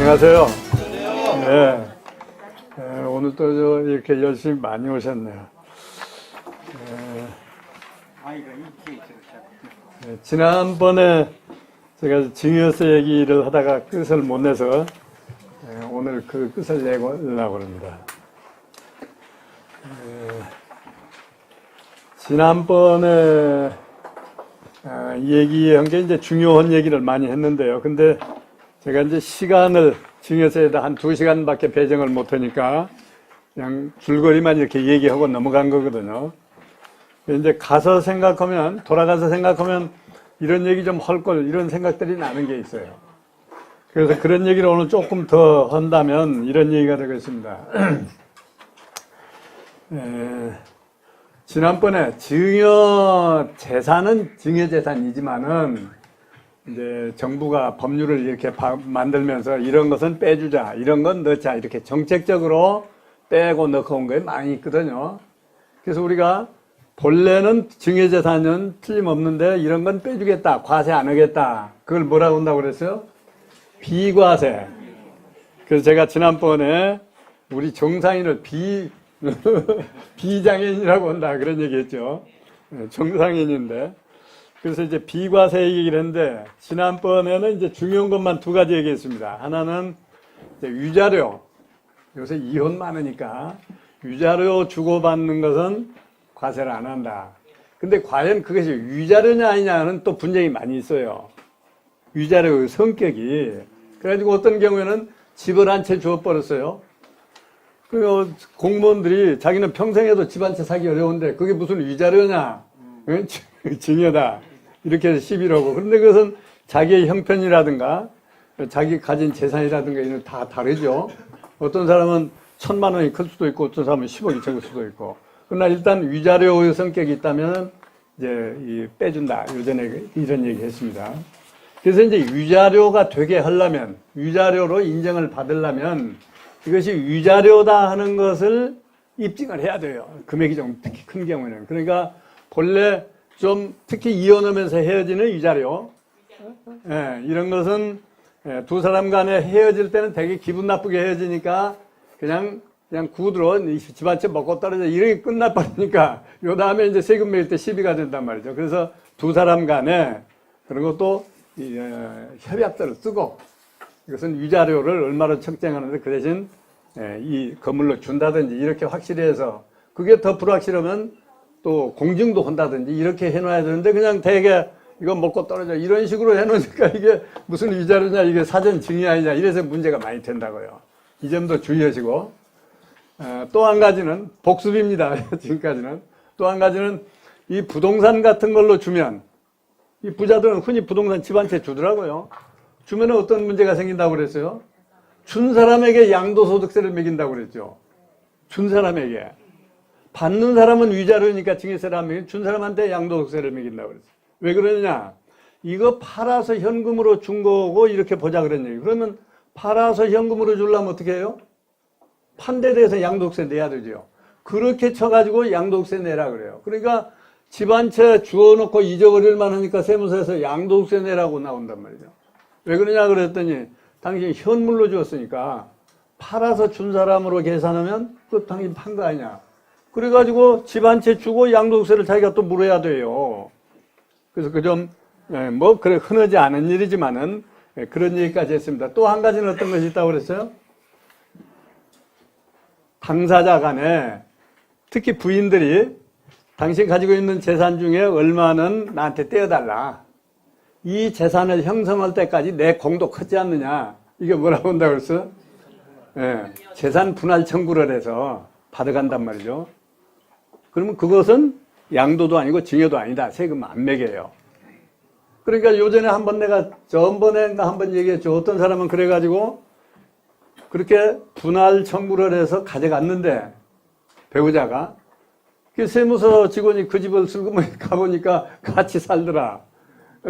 안녕하세요. 네. 오늘도 이렇게 열심히 많이 오셨네요. 지난번에 제가 증여세 얘기를 하다가 끝을 못 내서 오늘 그 끝을 내려고 합니다. 지난번에 얘기한 게 이제 중요한 얘기를 많이 했는데요. 근데 제가 이제 시간을 증여세에다 한 2시간밖에 배정을 못하니까 그냥 줄거리만 이렇게 얘기하고 넘어간 거거든요. 이제 가서 생각하면, 돌아가서 생각하면 이런 얘기 좀 할 걸, 이런 생각들이 나는 게 있어요. 그래서 그런 얘기를 오늘 조금 더 한다면 이런 얘기가 되겠습니다. 지난번에 증여 재산은 증여 재산이지만은 이제 정부가 법률을 이렇게 만들면서 이런 것은 빼주자, 이런 건 넣자, 이렇게 정책적으로 빼고 넣고 온 게 많이 있거든요. 그래서 우리가 본래는 증여 재산은 틀림없는데 이런 건 빼주겠다, 과세 안 하겠다. 그걸 뭐라고 한다고 그랬어요? 비과세. 그래서 제가 지난번에 우리 정상인을 비장애인이라고 한다 그런 얘기했죠. 정상인인데. 그래서 이제 비과세 얘기를 했는데 지난번에는 이제 중요한 것만 2가지 얘기했습니다. 하나는 이제 위자료. 요새 이혼 많으니까 위자료 주고받는 것은 과세를 안 한다. 근데 과연 그것이 위자료냐 아니냐는 또 분쟁이 많이 있어요. 위자료의 성격이. 그래가지고 어떤 경우에는 집을 한 채 주어버렸어요. 그 공무원들이 자기는 평생에도 집 한 채 사기 어려운데 그게 무슨 위자료냐? 증여다. 이렇게 해서 시비를 하고. 그런데 그것은 자기의 형편이라든가 자기 가진 재산이라든가 이런 다 다르죠. 어떤 사람은 1,000만 원이 클 수도 있고 어떤 사람은 10억이 적을 수도 있고. 그러나 일단 위자료의 성격이 있다면 이제 빼준다. 요전에 이런 얘기 했습니다. 그래서 이제 위자료가 되게 하려면, 위자료로 인정을 받으려면 이것이 위자료다 하는 것을 입증을 해야 돼요. 금액이 좀 특히 큰 경우에는. 그러니까 본래 좀 특히 이혼하면서 헤어지는 위자료, 이런 것은 두 사람 간에 헤어질 때는 되게 기분 나쁘게 헤어지니까 그냥 구두로 집 한 채 먹고 떨어져 이렇게 끝나버리니까 요 다음에 이제 세금 매길 때 시비가 된단 말이죠. 그래서 두 사람 간에 그런 것도 협약서를 쓰고 이것은 위자료를 얼마로 책정하는데 그 대신 이 건물로 준다든지 이렇게 확실히 해서 그게 더 불확실하면 또 공증도 한다든지 이렇게 해놔야 되는데 그냥 되게 이거 먹고 떨어져 이런 식으로 해놓으니까 이게 무슨 위자료냐 이게 사전 증여 아니냐 이래서 문제가 많이 된다고요. 이 점도 주의하시고 또 한 가지는 복습입니다. 지금까지는 또 한 가지는 이 부동산 같은 걸로 주면 이 부자들은 흔히 부동산 집 한 채 주더라고요. 주면 어떤 문제가 생긴다고 그랬어요? 준 사람에게 양도소득세를 매긴다고 그랬죠. 준 사람에게. 받는 사람은 위자료니까 증여세를 안 매기고 준 사람한테 양도소득세를 매긴다고 그랬어요. 왜 그러냐? 이거 팔아서 현금으로 준 거고 이렇게 보자 그런 얘기. 그러면 팔아서 현금으로 주려면 어떻게 해요? 판 데 대해서 양도소득세 내야 되죠. 그렇게 쳐가지고 양도소득세 내라 그래요. 그러니까 집 한 채 주워놓고 잊어버릴만 하니까 세무서에서 양도소득세 내라고 나온단 말이죠. 왜 그러냐 그랬더니 당신이 현물로 주었으니까 팔아서 준 사람으로 계산하면 그 당신 판 거 아니냐. 그래가지고 집 한 채 주고 양도소득세를 자기가 또 물어야 돼요. 그래서 그 좀 뭐 그래 흔하지 않은 일이지만은 그런 얘기까지 했습니다. 또 한 가지는 어떤 것이 있다고 그랬어요? 당사자 간에 특히 부인들이 당신 가지고 있는 재산 중에 얼마는 나한테 떼어달라. 이 재산을 형성할 때까지 내 공도 크지 않느냐. 이게 뭐라고 한다고 그랬어? 재산 분할 청구를 해서 받아간단 말이죠. 그러면 그것은 양도도 아니고 증여도 아니다. 세금 안 매겨요. 그러니까 요전에 한번 내가 전번에인가 한번 얘기했죠. 어떤 사람은 그래가지고 그렇게 분할 청구를 해서 가져갔는데 배우자가 그 세무서 직원이 그 집을 슬그머니 가보니까 같이 살더라.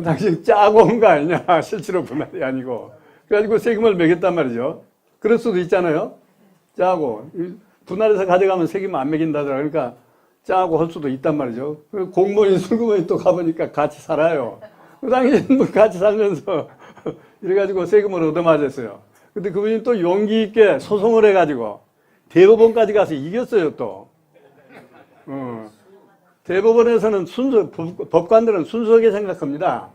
당신 짜고 온 거 아니냐. 실제로 분할이 아니고. 그래가지고 세금을 매겼단 말이죠. 그럴 수도 있잖아요. 짜고. 분할해서 가져가면 세금 안 매긴다더라. 그러니까 짜고 할 수도 있단 말이죠. 공무원이 슬그머니 또 가보니까 같이 살아요. 당신 뭐 같이 살면서 이래가지고 세금을 얻어맞았어요. 근데 그분이 또 용기 있게 소송을 해가지고 대법원까지 가서 이겼어요, 또. 대법원에서는 법관들은 순수하게 생각합니다.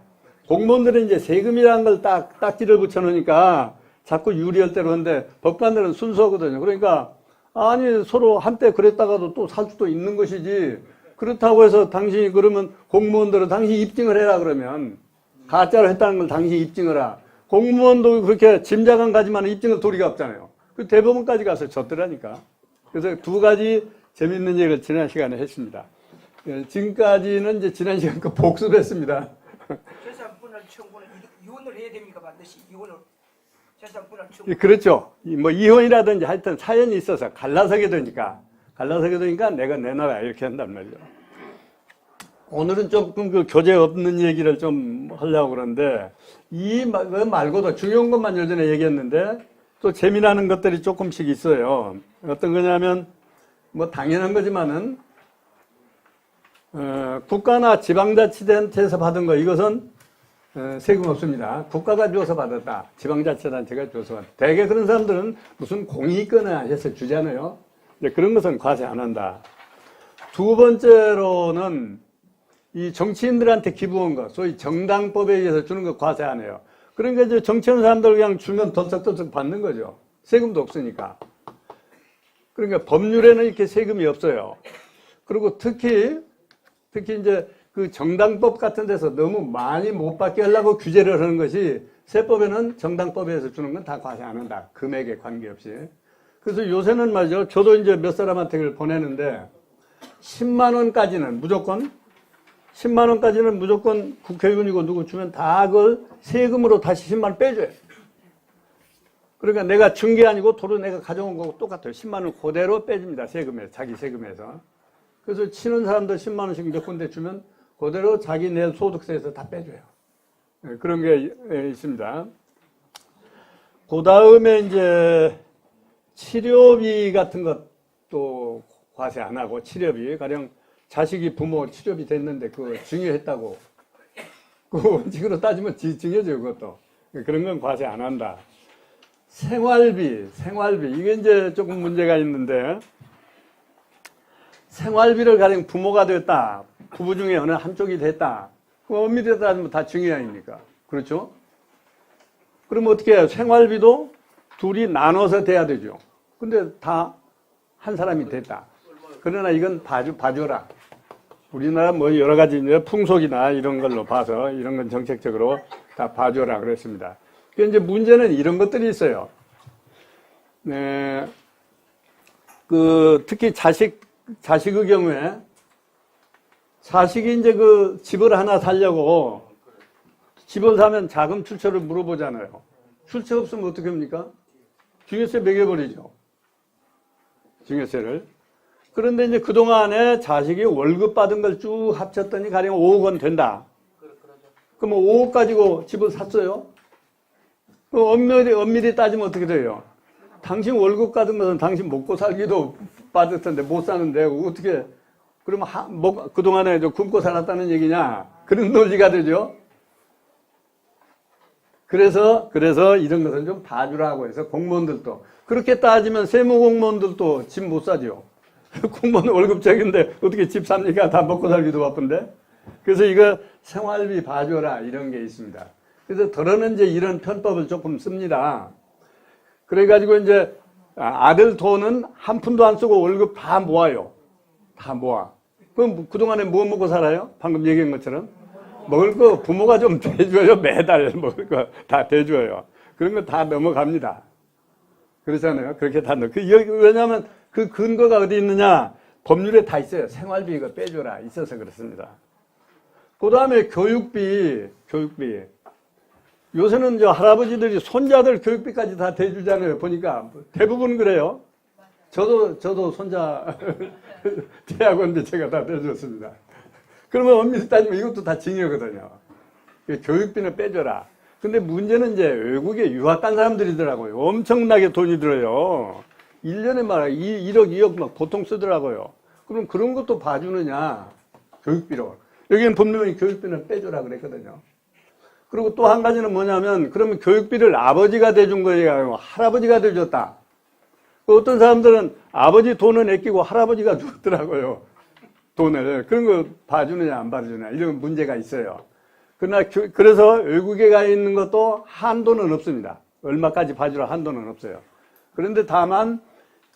공무원들은 이제 세금이라는 걸 딱지를 붙여놓으니까 자꾸 유리할 대로 하는데 법관들은 순수하거든요. 그러니까, 아니, 서로 한때 그랬다가도 또 살 수도 있는 것이지. 그렇다고 해서 당신이 그러면 공무원들은 당신이 입증을 해라 그러면 가짜로 했다는 걸 당신이 입증을 해라. 공무원도 그렇게 짐작은 가지만 입증을 도리가 없잖아요. 그 대법원까지 가서 졌더라니까. 그래서 두 가지 재밌는 얘기를 지난 시간에 했습니다. 지금까지는 이제 지난 시간 그 복습했습니다. 재산분할 청구는 이혼을 해야 됩니까? 반드시 이혼을 재산분할 청구. 그렇죠. 뭐 이혼이라든지 하여튼 사연이 있어서 갈라서게 되니까 내가 내놔라 이렇게 한단 말이죠. 오늘은 조금 그 교재 없는 얘기를 좀 하려고 그러는데 이 말고도 중요한 것만 요전에 얘기했는데 또 재미나는 것들이 조금씩 있어요. 어떤 거냐면 뭐 당연한 거지만은 국가나 지방자치단체에서 받은 거 이것은 세금 없습니다. 국가가 주어서 받았다. 지방자치단체가 주어서 받았다. 대개 그런 사람들은 무슨 공이 있거나 해서 주잖아요. 그런 것은 과세 안 한다. 두 번째로는 이 정치인들한테 기부한 거, 소위 정당법에 의해서 주는 거 과세 안 해요. 그러니까 이제 정치하는 사람들 그냥 주면 덜썩덜썩 받는 거죠. 세금도 없으니까. 그러니까 법률에는 이렇게 세금이 없어요. 그리고 특히 이제 그 정당법 같은 데서 너무 많이 못 받게 하려고 규제를 하는 것이 세법에는 정당법에서 주는 건 다 과세 안 한다. 금액에 관계없이. 그래서 요새는 말이죠. 저도 이제 몇 사람한테 그걸 보내는데 10만 원까지는 무조건 국회의원이고 누구 주면 다 그걸 세금으로 다시 10만 원 빼줘요. 그러니까 내가 준 게 아니고 도로 내가 가져온 거고 똑같아요. 10만 원 그대로 빼줍니다. 세금에, 자기 세금에서. 그래서 치는 사람들 10만 원씩 몇 군데 주면 그대로 자기 낼 소득세에서 다 빼줘요. 그런 게 있습니다. 그 다음에 이제 치료비 같은 것도 과세 안 하고 치료비 가령 자식이 부모 치료비 됐는데 그거 증여했다고 그 원칙으로 따지면 증여죠 그것도. 그런 건 과세 안 한다. 생활비 이게 이제 조금 문제가 있는데 생활비를 가령 부모가 됐다. 부부 중에 어느 한쪽이 됐다. 그 엄밀히 따지면 다 증여 아닙니까? 그렇죠? 그럼 어떻게 해요? 생활비도 둘이 나눠서 돼야 되죠. 근데 다 한 사람이 됐다. 그러나 이건 봐줘라. 우리나라 뭐 여러 가지 풍속이나 이런 걸로 봐서 이런 건 정책적으로 다 봐줘라 그랬습니다. 이제 문제는 이런 것들이 있어요. 네, 특히 자식의 경우에 자식이 이제 그 집을 하나 사려고 집을 사면 자금 출처를 물어보잖아요. 출처 없으면 어떻게 합니까? 증여세 매겨버리죠. 증여세를. 그런데 이제 그동안에 자식이 월급 받은 걸 쭉 합쳤더니 가령 5억 원 된다. 그럼 5억 가지고 집을 샀어요? 그럼 엄밀히 따지면 어떻게 돼요? 당신 월급 받은 것은 당신 먹고 살기도 받을 텐데 못 사는데 어떻게 그러면 그동안에 굶고 살았다는 얘기냐? 그런 논리가 되죠. 그래서 이런 것은 좀 봐주라고 해서 공무원들도 그렇게 따지면 세무공무원들도 집 못 사죠. 공무원 월급 적인데 어떻게 집 삽니까? 다 먹고 살기도 바쁜데. 그래서 이거 생활비 봐줘라 이런 게 있습니다. 그래서 덜어는 이제 이런 편법을 조금 씁니다. 그래가지고 이제 아들 돈은 한 푼도 안 쓰고 월급 다 모아요. 다 모아. 그럼 그동안에 뭐 먹고 살아요? 방금 얘기한 것처럼. 먹을 거 부모가 좀 대줘요. 매달 먹을 거 다 대줘요. 그런 거 다 넘어갑니다. 그렇잖아요. 그렇게 다 왜냐하면 그 근거가 어디 있느냐? 법률에 다 있어요. 생활비 이거 빼줘라. 있어서 그렇습니다. 그 다음에 교육비. 요새는 이제 할아버지들이 손자들 교육비까지 다 대주잖아요. 보니까 대부분 그래요. 저도 손자 대학원인데 제가 다 대줬습니다. 그러면 엄밀히 따지면 이것도 다 징여거든요. 교육비는 빼줘라. 근데 문제는 이제 외국에 유학 간 사람들이더라고요. 엄청나게 돈이 들어요. 1년에 막 1억, 2억 막 보통 쓰더라고요. 그럼 그런 것도 봐주느냐? 교육비로. 여기는 분명히 교육비는 빼줘라 그랬거든요. 그리고 또 한 가지는 뭐냐면, 그러면 교육비를 아버지가 대준 거예요? 할아버지가 대줬다? 어떤 사람들은 아버지 돈은 아끼고 할아버지가 줬더라고요. 돈을. 그런 거 봐주느냐, 안 봐주느냐. 이런 문제가 있어요. 그러나, 그래서 외국에 가 있는 것도 한도는 없습니다. 얼마까지 봐주라 한도는 없어요. 그런데 다만,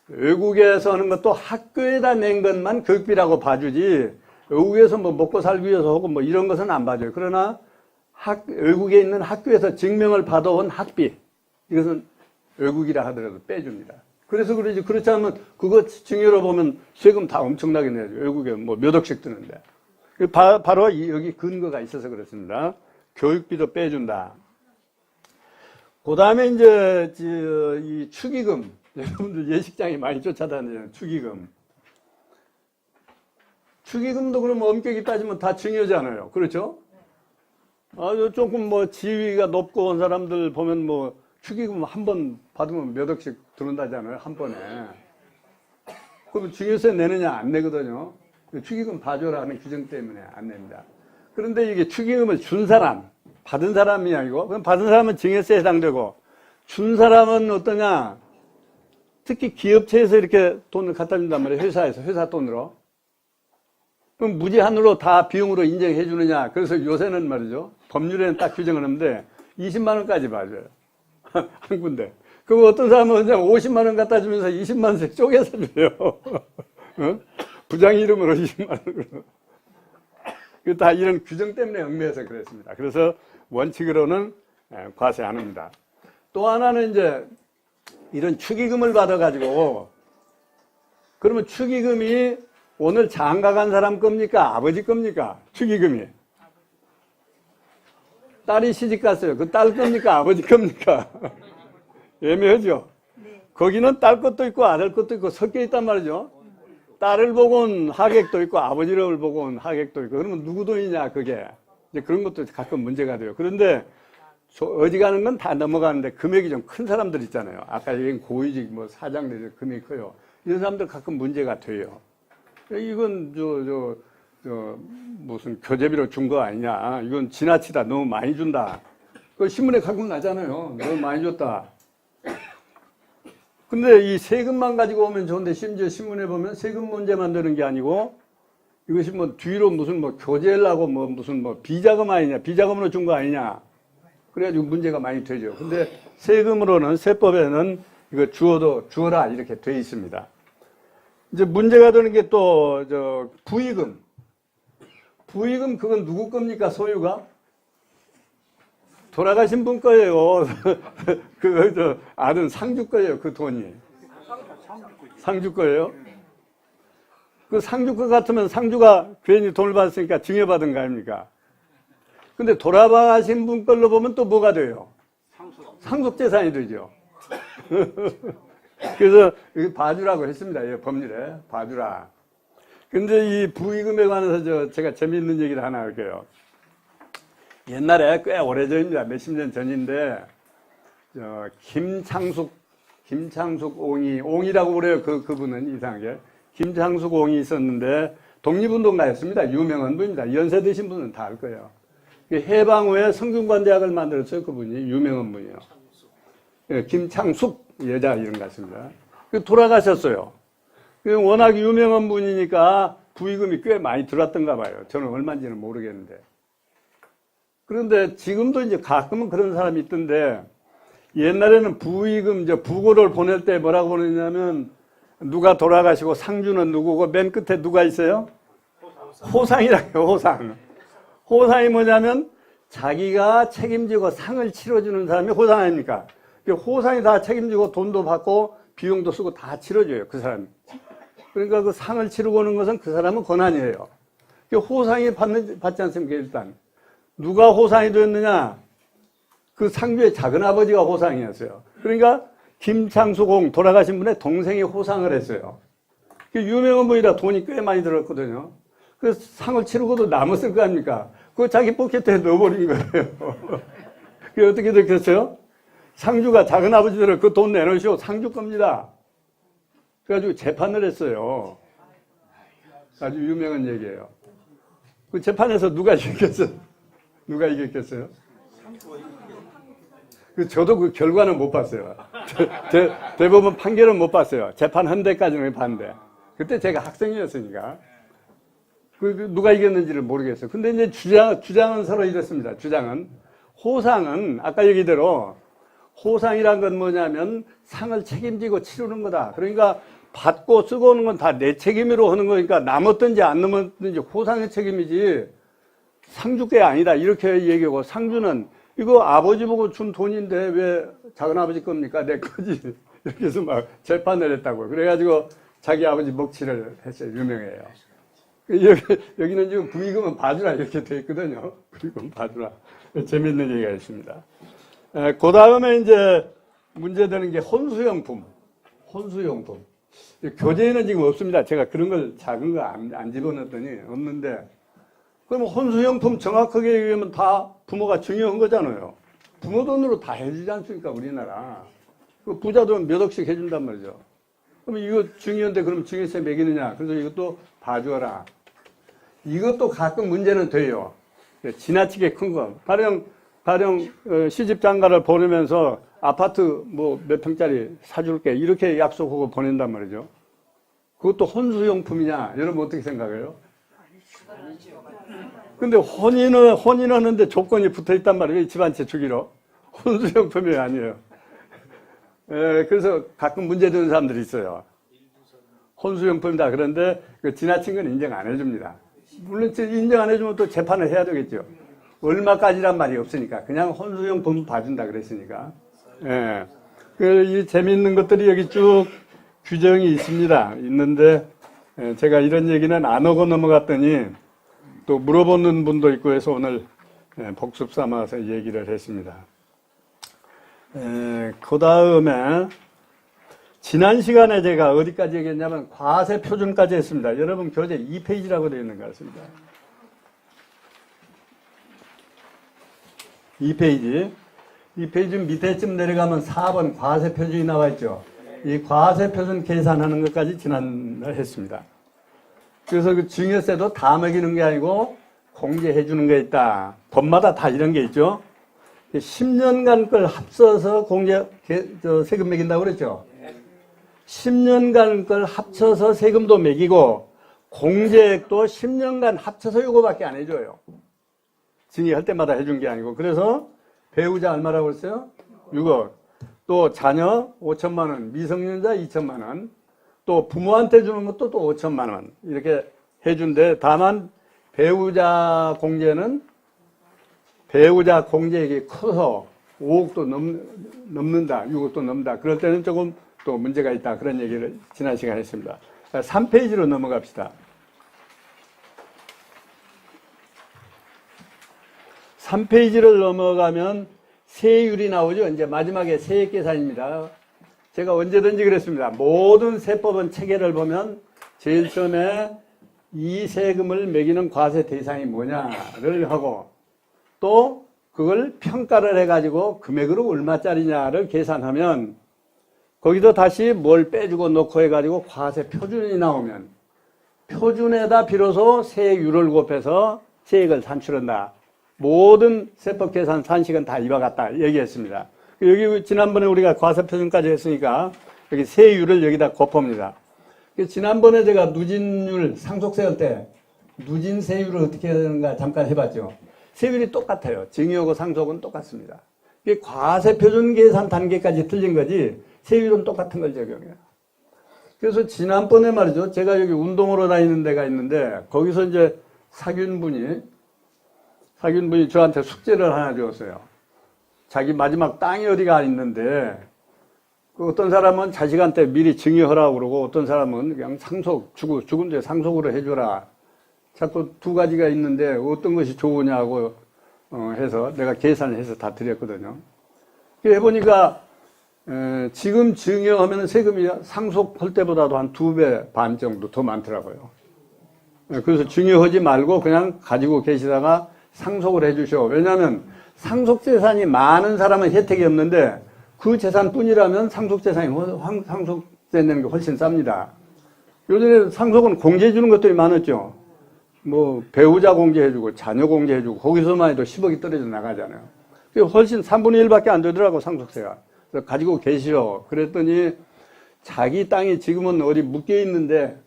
외국에서 하는 것도 학교에다 낸 것만 교육비라고 봐주지, 외국에서 뭐 먹고 살기 위해서 혹은 뭐 이런 것은 안 봐줘요. 그러나, 외국에 있는 학교에서 증명을 받아온 학비, 이것은 외국이라 하더라도 빼줍니다. 그래서 그러지, 그렇지 않으면 그거 증여로 보면 세금 다 엄청나게 내죠. 외국에 뭐 몇 억씩 드는데. 바로 여기 근거가 있어서 그렇습니다. 교육비도 빼준다. 그 다음에 이제, 이 축의금. 여러분들 예식장에 많이 쫓아다니는 축의금. 축의금도 그러면 엄격히 따지면 다 증여잖아요. 그렇죠? 조금 뭐 지위가 높고 온 사람들 보면 뭐 축의금 한 번 받으면 몇 억씩 들어온다잖아요. 한 번에. 그러면 증여세 내느냐 안 내거든요. 축의금 봐줘라 하는 규정 때문에 안 냅니다. 그런데 이게 축의금을 준 사람, 받은 사람이 아니고, 그럼 받은 사람은 증여세에 해당되고, 준 사람은 어떠냐? 특히 기업체에서 이렇게 돈을 갖다 준단 말이에요. 회사에서, 회사 돈으로. 그럼 무제한으로 다 비용으로 인정해 주느냐? 그래서 요새는 말이죠. 법률에는 딱 규정을 하는데 20만 원까지 봐줘요. 한 군데. 그럼 어떤 사람은 그냥 50만 원 갖다 주면서 20만 원씩 쪼개서 줘요. 어? 부장 이름으로 20만 원으로. 다 이런 규정 때문에 얽매여서 그랬습니다. 그래서 원칙으로는 과세 안 합니다. 또 하나는 이제 이런 축의금을 받아가지고, 그러면 축의금이 오늘 장가 간 사람 겁니까? 아버지 겁니까? 축의금이. 딸이 시집 갔어요. 그 딸 겁니까? 아버지 겁니까? 애매하죠? 거기는 딸 것도 있고 아들 것도 있고 섞여 있단 말이죠. 딸을 보고 온 하객도 있고 아버지를 보고 온 하객도 있고, 그러면 누구 돈이냐, 그게. 이제 그런 것도 가끔 문제가 돼요. 그런데 어디 가는 건 다 넘어가는데 금액이 좀 큰 사람들 있잖아요. 아까 얘기한 고위직 뭐 사장들 금액이 커요. 이런 사람들 가끔 문제가 돼요. 이건 무슨 교재비로 준 거 아니냐. 이건 지나치다. 너무 많이 준다. 그 신문에 가끔 나잖아요. 너무 많이 줬다. 근데 이 세금만 가지고 오면 좋은데, 심지어 신문에 보면 세금 문제만 되는 게 아니고, 이것이 뭐 뒤로 무슨 뭐 교재를 하고 뭐 무슨 뭐 비자금 아니냐, 비자금으로 준 거 아니냐. 그래가지고 문제가 많이 되죠. 근데 세금으로는, 세법에는 이거 주어라 이렇게 돼 있습니다. 이제 문제가 되는 게 또, 부의금. 부의금, 그건 누구 겁니까, 소유가? 돌아가신 분 거예요. 아들 상주 거예요, 그 돈이. 상주 거예요? 그 상주 거 같으면 상주가 괜히 돈을 받았으니까 증여받은 거 아닙니까? 근데 돌아가신 분 걸로 보면 또 뭐가 돼요? 상속재산이 되죠. 그래서 봐주라고 했습니다. 예, 법률에. 봐주라. 근데 이 부의금에 관해서 제가 재미있는 얘기를 하나 할게요. 옛날에 꽤 오래전입니다. 몇십 년 전인데, 김창숙 옹이라고 그래요. 그분은 이상하게. 김창숙 옹이 있었는데, 독립운동가였습니다. 유명한 분입니다. 연세 드신 분은 다 알 거예요. 해방 후에 성균관대학을 만들었어요. 그분이. 유명한 분이에요. 김창숙 여자 이름 같습니다. 돌아가셨어요. 워낙 유명한 분이니까 부의금이 꽤 많이 들어왔던가 봐요. 저는 얼마인지는 모르겠는데. 그런데 지금도 이제 가끔은 그런 사람이 있던데, 옛날에는 부의금, 이제 부고를 보낼 때 뭐라고 보냈냐면, 누가 돌아가시고 상주는 누구고 맨 끝에 누가 있어요? 호상이라고 해요, 호상. 호상이 뭐냐면 자기가 책임지고 상을 치러주는 사람이 호상 아닙니까? 호상이 다 책임지고 돈도 받고 비용도 쓰고 다 치러줘요, 그 사람이. 그러니까 그 상을 치르고 오는 것은 그 사람은 권한이에요. 호상이 받지 않습니까, 일단. 누가 호상이 되었느냐? 그 상주의 작은아버지가 호상이었어요. 그러니까 김창수공 돌아가신 분의 동생이 호상을 했어요. 유명한 분이라 돈이 꽤 많이 들었거든요. 그래서 상을 치르고도 남았을 거 아닙니까? 그거 자기 포켓에 넣어버린 거예요. 그게 어떻게 됐겠어요? 상주가 작은아버지들을 그 돈 내놓으시오. 상주 겁니다. 그래가지고 재판을 했어요. 아주 유명한 얘기예요. 그 재판에서 누가 이겼겠어요? 누가 이겼겠어요? 저도 그 결과는 못 봤어요. 대법원 판결은 못 봤어요. 재판한 데까지는 봤는데. 그때 제가 학생이었으니까. 누가 이겼는지를 모르겠어요. 근데 이제 주장은 서로 이렇습니다. 주장은. 호상은, 아까 얘기대로, 호상이란 건 뭐냐면 상을 책임지고 치르는 거다. 그러니까 받고 쓰고 오는 건 다 내 책임으로 하는 거니까 남았든지 안 남았든지 호상의 책임이지 상주께 아니다. 이렇게 얘기하고 상주는 이거 아버지 보고 준 돈인데 왜 작은아버지 겁니까? 내 거지. 이렇게 해서 막 재판을 했다고. 그래가지고 자기 아버지 먹칠을 했어요. 유명해요. 여기는 지금 부의금은 봐주라 이렇게 돼 있거든요. 부의금 봐주라. 재밌는 얘기가 있습니다. 그 다음에 이제 문제되는 게 혼수용품. 혼수용품. 교재에는 지금 없습니다. 제가 그런 걸 작은 거 안 집어넣었더니 없는데. 그럼 혼수용품 정확하게 얘기하면 다 부모가 증여한 거잖아요. 부모 돈으로 다 해주지 않습니까, 우리나라. 그 부자도 몇 억씩 해준단 말이죠. 그럼 이거 증여인데 그럼 증여세 매기느냐. 그래서 이것도 봐주어라. 이것도 가끔 문제는 돼요. 지나치게 큰 거. 가령 시집 장가를 보내면서 아파트 뭐 몇 평짜리 사줄게 이렇게 약속하고 보낸단 말이죠. 그것도 혼수용품이냐? 여러분 어떻게 생각해요? 근데 혼인하는데 조건이 붙어 있단 말이에요. 집 한 채 주기로. 혼수용품이 아니에요. 그래서 가끔 문제되는 사람들이 있어요. 혼수용품이다. 그런데 그 지나친 건 인정 안 해줍니다. 물론 인정 안 해주면 또 재판을 해야 되겠죠. 얼마까지란 말이 없으니까. 그냥 혼수용품 봐준다 그랬으니까. 예. 이 재미있는 것들이 여기 쭉 규정이 있습니다. 있는데, 제가 이런 얘기는 안 하고 넘어갔더니 또 물어보는 분도 있고 해서 오늘 복습 삼아서 얘기를 했습니다. 그 다음에 지난 시간에 제가 어디까지 얘기했냐면 과세 표준까지 했습니다. 여러분 교재 2페이지라고 되어 있는 것 같습니다. 2페이지. 이 페이지 밑에쯤 내려가면 4번 과세 표준이 나와 있죠. 이 과세 표준 계산하는 것까지 지난날 했습니다. 그래서 그 증여세도 다 매기는 게 아니고 공제해 주는 게 있다. 법마다 다 이런 게 있죠. 10년간 걸 합쳐서 세금 매긴다고 그랬죠. 10년간 걸 합쳐서 세금도 매기고 공제액도 10년간 합쳐서 요거밖에 안 해줘요. 증여할 때마다 해준 게 아니고. 그래서 배우자 얼마라고 그랬어요? 6억. 또 자녀 5천만 원, 미성년자 2천만 원, 또 부모한테 주는 것도 또 5천만 원 이렇게 해준대. 다만 배우자 공제는 배우자 공제액이 커서 5억도 넘는다, 6억도 넘는다. 그럴 때는 조금 또 문제가 있다. 그런 얘기를 지난 시간에 했습니다. 3페이지로 넘어갑시다. 3페이지를 넘어가면 세율이 나오죠. 이제 마지막에 세액 계산입니다. 제가 언제든지 그랬습니다. 모든 세법은 체계를 보면 제일 처음에 이 세금을 매기는 과세 대상이 뭐냐를 하고 또 그걸 평가를 해가지고 금액으로 얼마짜리냐를 계산하면 거기서 다시 뭘 빼주고 넣고 해가지고 과세 표준이 나오면 표준에다 비로소 세율을 곱해서 세액을 산출한다. 모든 세법 계산 산식은 다 이와 같다 얘기했습니다. 여기 지난번에 우리가 과세 표준까지 했으니까 여기 세율을 여기다 곱합니다. 지난번에 제가 누진율 상속세 할 때 누진 세율을 어떻게 해야 되는가 잠깐 해봤죠. 세율이 똑같아요. 증여하고 상속은 똑같습니다. 이게 과세 표준 계산 단계까지 틀린 거지 세율은 똑같은 걸 적용해요. 그래서 지난번에 말이죠. 제가 여기 운동으로 다니는 데가 있는데 거기서 이제 사귄분이 저한테 숙제를 하나 줬어요. 자기 마지막 땅이 어디가 있는데 어떤 사람은 자식한테 미리 증여하라고 그러고 어떤 사람은 그냥 죽은 뒤에 상속으로 해줘라. 자꾸 두 가지가 있는데 어떤 것이 좋으냐고 해서 내가 계산을 해서 다 드렸거든요. 해보니까 지금 증여하면 세금이 상속할 때보다도 한 2배 반 정도 더 많더라고요. 그래서 증여하지 말고 그냥 가지고 계시다가 상속을 해주셔. 왜냐하면 상속재산이 많은 사람은 혜택이 없는데 그 재산뿐이라면 상속재산이 상속세 내는 게 훨씬 쌉니다. 요즘에 상속은 공제해주는 것들이 많았죠. 뭐 배우자 공제해주고 자녀 공제해주고 거기서만 해도 10억이 떨어져 나가잖아요. 훨씬 3분의 1밖에 안 되더라고, 상속세가. 그래서 가지고 계시오. 그랬더니 자기 땅이 지금은 어디 묶여 있는데,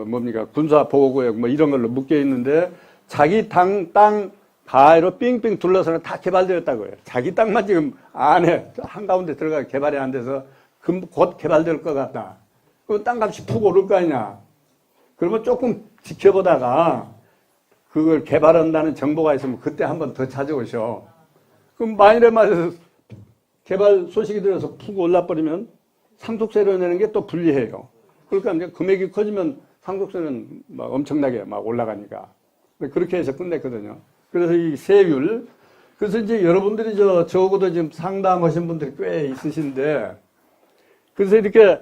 뭡니까, 군사보호구역 뭐 이런 걸로 묶여 있는데, 자기 땅 가해로 삥삥 둘러서는 다 개발되었다고요. 자기 땅만 지금 안에 한가운데 들어가 개발이 안 돼서 곧 개발될 것 같다. 그럼 땅값이 푹 오를 거 아니냐. 그러면 조금 지켜보다가 그걸 개발한다는 정보가 있으면 그때 한번 더 찾아오셔. 그럼 만일에 말해서 개발 소식이 들어서 푹 올라버리면 상속세를 내는 게 또 불리해요. 그러니까 이제 금액이 커지면 상속세는 막 엄청나게 막 올라가니까. 그렇게 해서 끝냈거든요. 그래서 이 세율. 그래서 이제 여러분들이 적어도 지금 상담하신 분들이 꽤 있으신데, 그래서 이렇게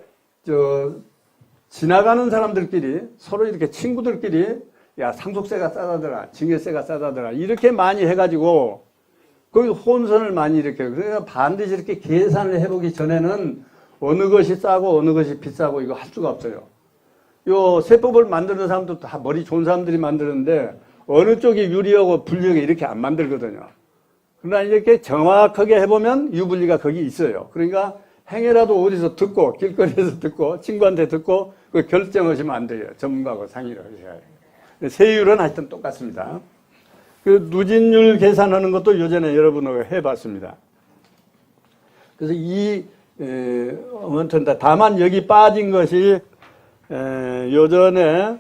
지나가는 사람들끼리 서로 이렇게 친구들끼리 야, 상속세가 싸다더라, 증여세가 싸다더라, 이렇게 많이 해가지고, 거기 혼선을 많이 일으켜요. 그러니까 반드시 이렇게 계산을 해보기 전에는 어느 것이 싸고 어느 것이 비싸고 이거 할 수가 없어요. 요 세법을 만드는 사람도 다 머리 좋은 사람들이 만드는데, 어느 쪽이 유리하고 불리하게 이렇게 안 만들거든요. 그러나 이렇게 정확하게 해보면 유불리가 거기 있어요. 그러니까 행여라도 어디서 듣고, 길거리에서 듣고, 친구한테 듣고, 그 결정하시면 안 돼요. 전문가하고 상의를 하셔야 해요. 세율은 하여튼 똑같습니다. 그 누진율 계산하는 것도 요전에 여러분하고 해봤습니다. 그래서 아무튼 다만 여기 빠진 것이 요전에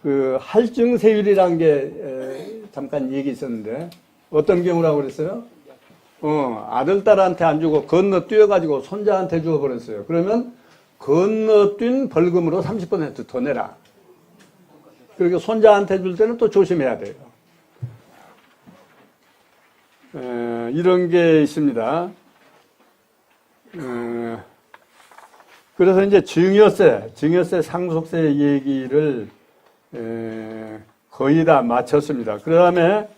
그 할증세율이라는 게 잠깐 얘기 있었는데 어떤 경우라고 그랬어요? 아들, 딸한테 안 주고 건너뛰어가지고 손자한테 주어버렸어요. 그러면 건너뛴 벌금으로 30% 더 내라. 그리고 손자한테 줄 때는 또 조심해야 돼요. 이런 게 있습니다. 그래서 이제 증여세, 상속세 얘기를 거의 다 마쳤습니다. 그 다음에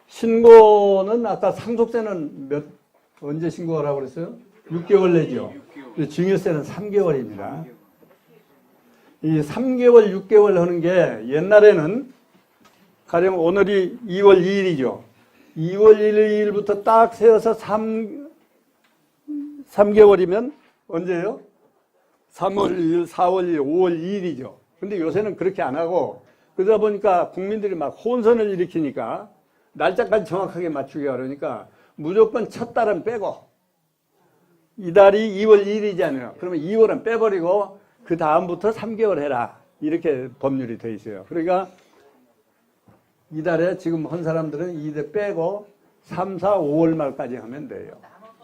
신고는 아까 상속세는 언제 신고하라고 그랬어요? 6개월 내죠. 증여세는 3개월입니다. 이 3개월, 6개월 하는 게 옛날에는 가령 오늘이 2월 2일이죠. 2월 1일부터 딱 세워서 3개월이면 언제요? 3월 1일, 4월 1일, 5월 2일이죠. 근데 요새는 그렇게 안 하고 그러다 보니까 국민들이 막 혼선을 일으키니까 날짜까지 정확하게 맞추기가 그러니까 무조건 첫 달은 빼고 이달이 2월 2일이잖아요. 그러면 2월은 빼버리고 그 다음부터 3개월 해라. 이렇게 법률이 돼 있어요. 그러니까 이달에 지금 한 사람들은 이달 빼고 3, 4, 5월 말까지 하면 돼요.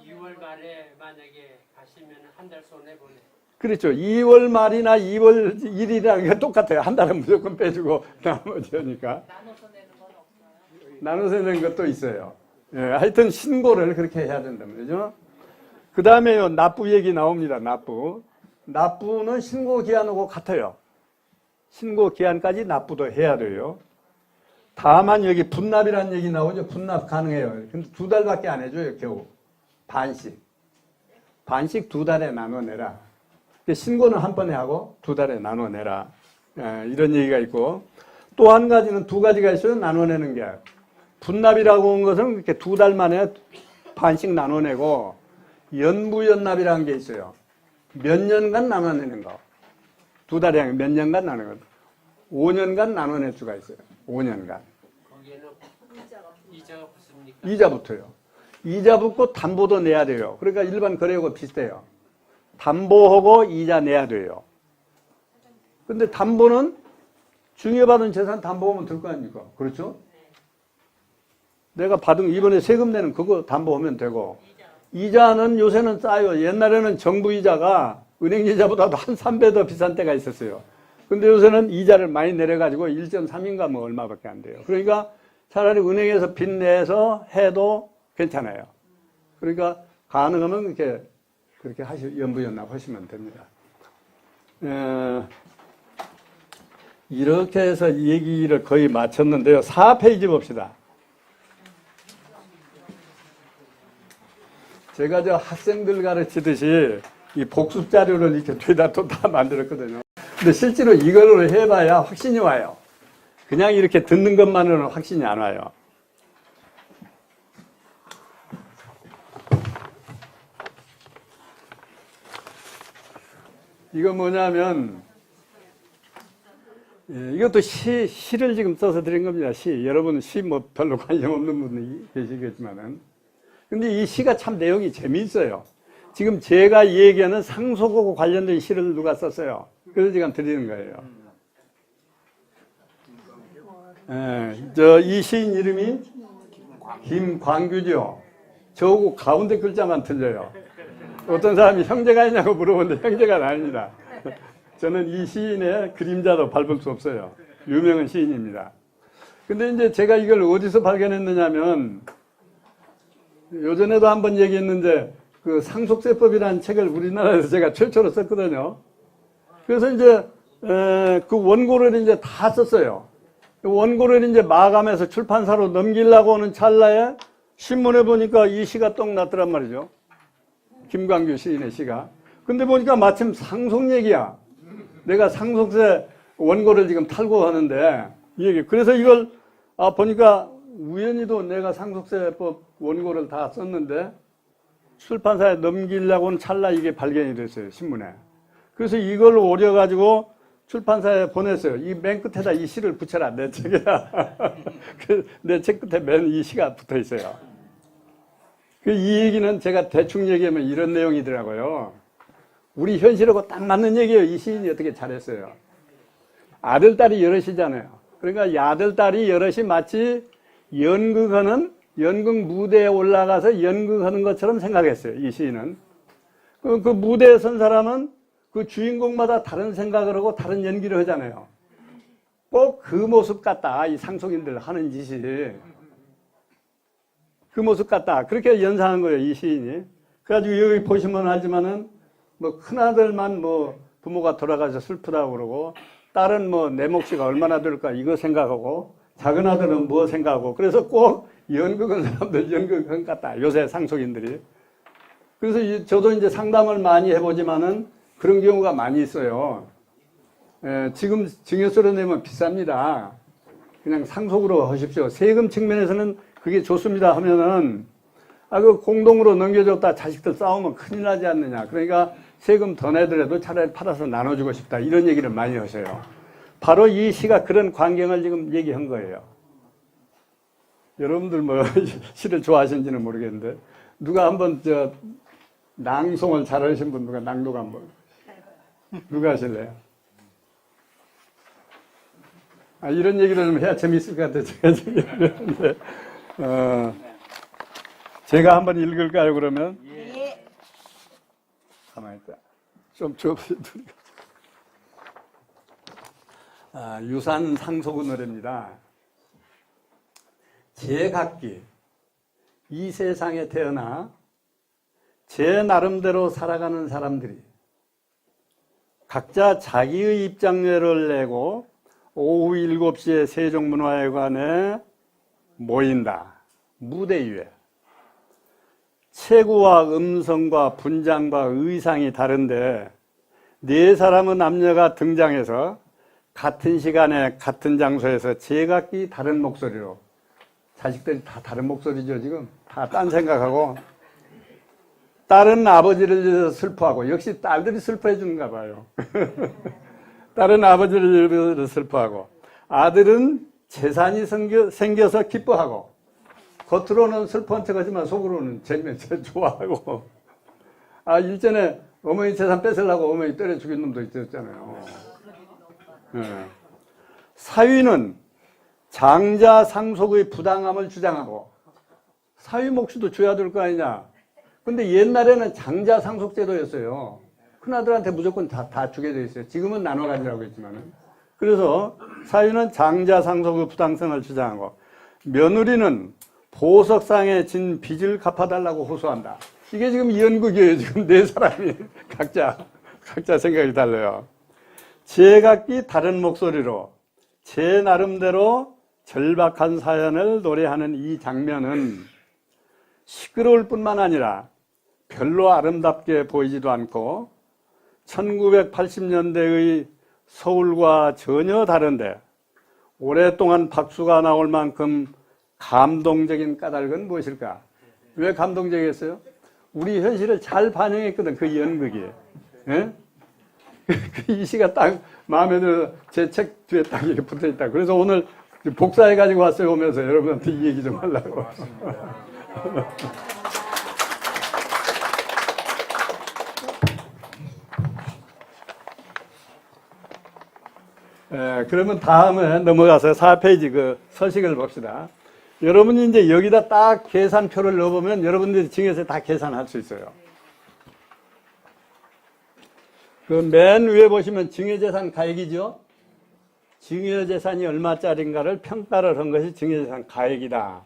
2월 말에 만약에 가시면 한 달 손해보네. 그렇죠. 2월 말이나 2월 1일이라는 게 똑같아요. 한 달은 무조건 빼주고 나머지 하니까. 나눠서 내는 건 없어요? 나눠서 내는 것도 있어요. 예, 하여튼 신고를 그렇게 해야 된다는 거죠. 그 다음에 납부 얘기 나옵니다. 납부는 신고 기한하고 같아요. 신고 기한까지 납부도 해야 돼요. 다만 여기 분납이라는 얘기 나오죠. 분납 가능해요. 근데 2달밖에 안 해줘요. 겨우. 반씩 2달에 나눠내라. 신고는 한 번에 하고 2달에 나눠내라. 이런 얘기가 있고 또 한 가지는 2가지가 있어요. 나눠내는 게. 분납이라고 하는 것은 이렇게 2달 만에 반씩 나눠내고 연부연납이라는 게 있어요. 몇 년간 나눠내는 거. 2달에 아니라 몇 년간 나누는 거. 5년간 나눠낼 수가 있어요. 5년간. 거기에는 이자가 붙습니까? 이자 붙어요. 이자 붙고 담보도 내야 돼요. 그러니까 일반 거래하고 비슷해요. 담보하고 이자 내야 돼요. 근데 담보는 증여받은 재산 담보하면 될 거 아닙니까? 그렇죠? 내가 받은 이번에 세금 내는 그거 담보하면 되고 이자는 요새는 싸요. 옛날에는 정부 이자가 은행 이자보다도 한 3배 더 비싼 때가 있었어요. 근데 요새는 이자를 많이 내려가지고 1.3인가 뭐 얼마밖에 안 돼요. 그러니까 차라리 은행에서 빚 내서 해도 괜찮아요. 그러니까 가능하면 그렇게 연부연납 하시면 됩니다. 이렇게 해서 이 얘기를 거의 마쳤는데요. 4페이지 봅시다. 제가 저 학생들 가르치듯이 이 복습 자료를 이렇게 뒤에다 또 다 만들었거든요. 근데 실제로 이걸로 해봐야 확신이 와요. 그냥 이렇게 듣는 것만으로는 확신이 안 와요. 이거 뭐냐면, 예, 이것도 시를 지금 써서 드린 겁니다. 시. 여러분은 시 뭐 별로 관심 없는 분이 계시겠지만은. 근데 이 시가 참 내용이 재미있어요. 지금 제가 얘기하는 상속하고 관련된 시를 누가 썼어요. 그래서 지금 드리는 거예요. 예, 이 시인 이름이 김광규죠. 저하고 가운데 글자만 틀려요. 어떤 사람이 형제가 있냐고 물어보는데 형제가 아닙니다. 저는 이 시인의 그림자도 밟을 수 없어요. 유명한 시인입니다. 근데 이제 제가 이걸 어디서 발견했느냐면, 요전에도 한번 얘기했는데, 그 상속세법이라는 책을 우리나라에서 제가 최초로 썼거든요. 그래서 이제, 그 원고를 이제 다 썼어요. 원고를 이제 마감해서 출판사로 넘기려고 하는 찰나에 신문에 보니까 이 시가 떡 났더란 말이죠. 김광규 시인의 시가. 근데 보니까 마침 상속 얘기야. 내가 상속세 원고를 지금 탈고 하는데, 이 얘기. 그래서 이걸, 보니까 우연히도 내가 상속세법 원고를 다 썼는데, 출판사에 넘기려고 하는 찰나 이게 발견이 됐어요, 신문에. 그래서 이걸 오려가지고 출판사에 보냈어요. 이 맨 끝에다 이 시를 붙여라, 내 책에다. 내 책 끝에 맨 이 시가 붙어 있어요. 이 얘기는 제가 대충 얘기하면 이런 내용이더라고요. 우리 현실하고 딱 맞는 얘기예요. 이 시인이 어떻게 잘했어요. 아들, 딸이 여럿이잖아요. 그러니까 이 아들, 딸이 여럿이 마치 연극 무대에 올라가서 연극하는 것처럼 생각했어요. 이 시인은. 그 무대에 선 사람은 그 주인공마다 다른 생각을 하고 다른 연기를 하잖아요. 꼭 그 모습 같다. 이 상속인들 하는 짓이. 그 모습 같다. 그렇게 연상한 거예요. 이 시인이. 그래가지고 여기 보시면 알지만은 뭐 큰아들만 뭐 부모가 돌아가서 슬프다고 그러고, 딸은 뭐 내 몫이가 얼마나 될까 이거 생각하고, 작은 아들은 뭐 생각하고, 그래서 꼭 연극한 사람들 연극한 것 같다. 요새 상속인들이. 그래서 저도 이제 상담을 많이 해보지만은 그런 경우가 많이 있어요. 지금 증여세로 내면 비쌉니다. 그냥 상속으로 하십시오. 세금 측면에서는 그게 좋습니다 하면은, 그 공동으로 넘겨줬다 자식들 싸우면 큰일 나지 않느냐. 그러니까 세금 더 내더라도 차라리 팔아서 나눠주고 싶다. 이런 얘기를 많이 하셔요. 바로 이 시가 그런 광경을 지금 얘기한 거예요. 여러분들 뭐 시를 좋아하시는지는 모르겠는데, 누가 한번 낭송을 잘하신 분 누가 낭독 한번. 누가 하실래요? 이런 얘기를 좀 해야 재밌을 것 같아요. 제가 지금 이러는데. 제가 한번 읽을까요, 그러면? 예. 가만히 있다. 좀 줘보세요. 유산 상속의 노래입니다. 제각기 이 세상에 태어나 제 나름대로 살아가는 사람들이 각자 자기의 입장료를 내고 오후 7시에 세종문화회관에 모인다. 무대 위에. 체구와 음성과 분장과 의상이 다른데 네 사람의 남녀가 등장해서 같은 시간에 같은 장소에서 제각기 다른 목소리로, 자식들이 다 다른 목소리죠. 지금 다 딴 생각하고, 딸은 아버지를 위해서 슬퍼하고, 역시 딸들이 슬퍼해 주는가 봐요. 딸은 아버지를 위해서 슬퍼하고, 아들은 재산이 생겨서 기뻐하고, 겉으로는 슬퍼한 척하지만 속으로는 재미있어 좋아하고. 일전에 어머니 재산 뺏으려고 어머니 때려 죽인 놈도 있었잖아요. 네. 사위는 장자 상속의 부당함을 주장하고, 사위 몫도 줘야 될 거 아니냐. 근데 옛날에는 장자 상속제도였어요. 큰아들한테 무조건 다 주게 돼 있어요. 지금은 나눠 가지라고 했지만은. 그래서 사위는 장자 상속의 부당성을 주장하고, 며느리는 보석상에 진 빚을 갚아달라고 호소한다. 이게 지금 연극이에요. 지금 네 사람이 각자 생각이 달라요. 제각기 다른 목소리로 제 나름대로 절박한 사연을 노래하는 이 장면은 시끄러울 뿐만 아니라 별로 아름답게 보이지도 않고 1980년대의 서울과 전혀 다른데 오랫동안 박수가 나올 만큼 감동적인 까닭은 무엇일까? 왜 감동적이었어요? 우리 현실을 잘 반영했거든, 그 연극이. 예? 이 시가 딱 마음에 들어 제 책 뒤에 딱 이렇게 붙어 있다. 그래서 오늘 복사해 가지고 왔어요. 오면서 여러분한테 이 얘기 좀 하려고. 그러면 다음에 넘어가서 4페이지 그 서식을 봅시다. 여러분이 이제 여기다 딱 계산표를 넣어보면 여러분들이 증여세 다 계산할 수 있어요. 그 맨 위에 보시면 증여재산 가액이죠. 증여재산이 얼마짜리인가를 평가를 한 것이 증여재산 가액이다.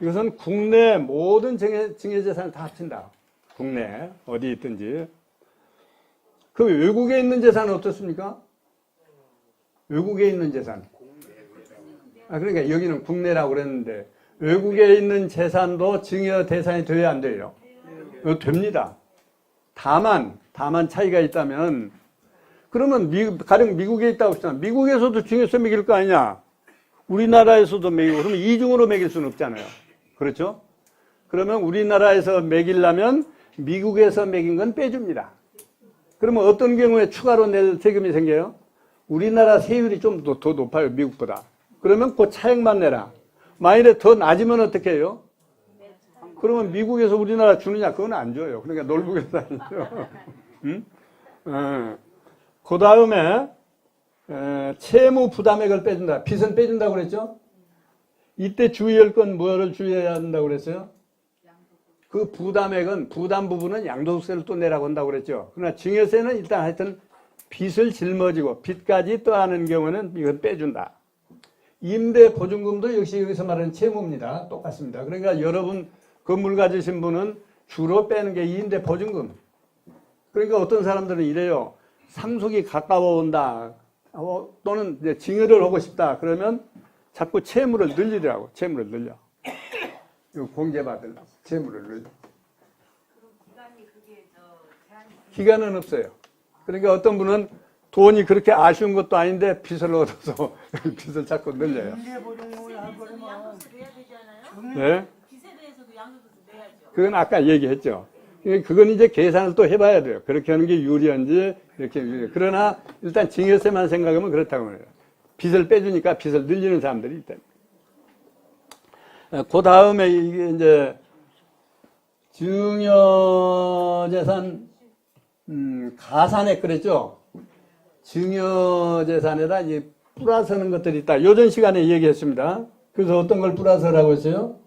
이것은 국내 모든 증여재산을 다 합친다. 국내 어디 있든지. 그 외국에 있는 재산은 어떻습니까? 외국에 있는 재산. 그러니까 여기는 국내라고 그랬는데 외국에 있는 재산도 증여 대상이 돼야 안 돼요? 됩니다. 다만 차이가 있다면 그러면 가령 미국에 있다고 합시다. 미국에서도 증여세 매길 거 아니냐? 우리나라에서도 매기고 그러면 이중으로 매길 수는 없잖아요. 그렇죠? 그러면 우리나라에서 매기려면 미국에서 매긴 건 빼줍니다. 그러면 어떤 경우에 추가로 낼 세금이 생겨요? 우리나라 세율이 좀 더 높아요. 미국보다. 그러면 그 차액만 내라. 만일에 더 낮으면 어떻게 해요? 그러면 미국에서 우리나라 주느냐? 그건 안 줘요. 그러니까 놀부에서 아니죠. 응? 그 다음에 채무 부담액을 빼준다. 빚은 빼준다고 그랬죠? 이때 주의할 건 뭐를 주의해야 한다고 그랬어요? 그 부담액은 부담 부분은 양도세를 또 내라고 한다고 그랬죠. 그러나 증여세는 일단 하여튼 빚을 짊어지고 빚까지 떠하는 경우는 이건 빼준다. 임대 보증금도 역시 여기서 말하는 채무입니다. 똑같습니다. 그러니까 여러분 건물 가지신 분은 주로 빼는 게 임대 보증금. 그러니까 어떤 사람들은 이래요. 상속이 가까워 온다. 또는 이제 증여를 하고 싶다. 그러면 자꾸 채무를 늘리더라고. 채무를 늘려. 이거 공제받으려고. 채무를 늘려. 기간은 없어요. 그러니까 어떤 분은 돈이 그렇게 아쉬운 것도 아닌데 빚을 얻어서 빚을 자꾸 늘려요. 임대보증금을 할 거면 양도세 내야 되지 않아요? 네? 빚에 대해서도 양도세 내야죠. 그건 아까 얘기했죠. 그건 이제 계산을 또 해봐야 돼요. 그렇게 하는 게 유리한지 이렇게 유리해. 그러나 일단 증여세만 생각하면 그렇다고 해요. 빚을 빼주니까 빚을 늘리는 사람들이 있다. 그 다음에 이게 이제 증여재산 가산액 그랬죠. 증여재산에다 이제 플러스하는 것들이 있다. 요전 시간에 얘기했습니다. 그래서 어떤 걸 플러스라고 했어요?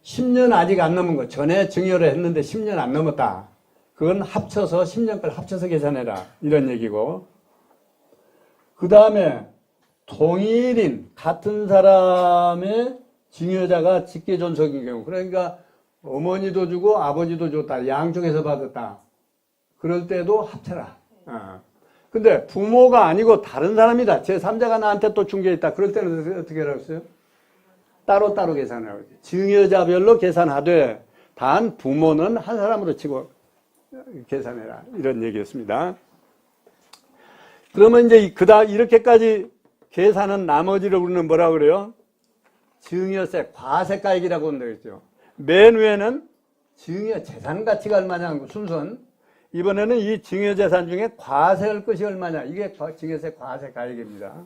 10년 아직 안 넘은 거. 전에 증여를 했는데 10년 안 넘었다. 그건 합쳐서 10년 걸 합쳐서 계산해라. 이런 얘기고. 그 다음에 동일인 같은 사람의 증여자가 직계존속인 경우. 그러니까 어머니도 주고 아버지도 줬다. 양쪽에서 받았다. 그럴 때도 합쳐라. 근데 부모가 아니고 다른 사람이다. 제3자가 나한테 또 준 게 있다. 그럴 때는 어떻게 하라고 했어요? 따로따로 계산하라고 했어요. 증여자별로 계산하되 단 부모는 한 사람으로 치고 계산해라. 이런 얘기였습니다. 그러면 이제 이렇게까지 계산한 나머지를 우리는 뭐라고 그래요? 증여세, 과세가액이라고 한다고 했죠. 맨 위에는 증여재산 가치가 얼마냐는 순서는 이번에는 이 증여재산 중에 과세할 것이 얼마냐. 이게 증여세 과세가액입니다.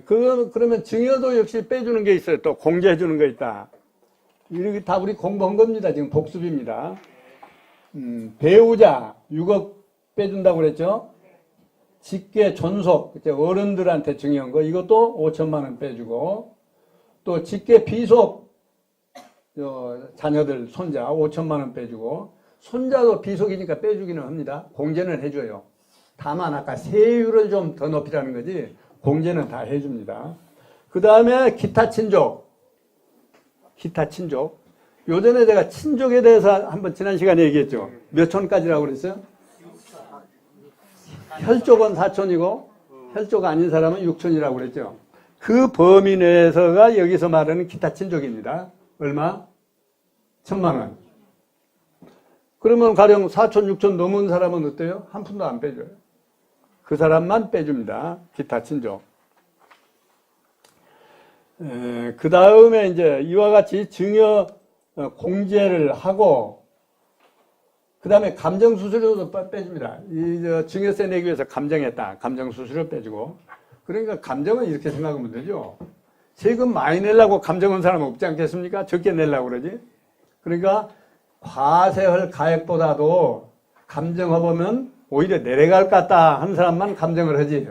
그러면 증여도 역시 빼주는 게 있어요. 또 공제해 주는 거 있다. 이렇게 다 우리 공부한 겁니다. 지금 복습입니다. 배우자 6억 빼준다고 그랬죠. 직계 존속 어른들한테 증여한 거 이것도 5천만 원 빼주고 또 직계 비속 자녀들 손자 5천만 원 빼주고 손자도 비속이니까 빼주기는 합니다. 공제는 해줘요. 다만 아까 세율을 좀 더 높이라는 거지 공제는 다 해줍니다. 그 다음에 기타 친족. 요전에 제가 친족에 대해서 한번 지난 시간에 얘기했죠. 몇 촌까지라고 그랬어요? 혈족은 4촌이고 혈족 아닌 사람은 6촌이라고 그랬죠. 그 범위 내에서가 여기서 말하는 기타 친족입니다. 얼마? 1,000만 원. 그러면 가령 4촌, 6촌 넘은 사람은 어때요? 한 푼도 안 빼줘요. 그 사람만 빼줍니다. 기타 친족. 그 다음에 이제 이와 같이 증여 공제를 하고 그 다음에 감정수수료도 빼줍니다. 증여세 내기 위해서 감정했다. 감정수수료 빼주고. 그러니까 감정은 이렇게 생각하면 되죠. 세금 많이 내려고 감정한 사람은 없지 않겠습니까? 적게 내려고 그러지. 그러니까 과세할 가액보다도 감정해보면 오히려 내려갈 것 같다 하는 사람만 감정을 하지.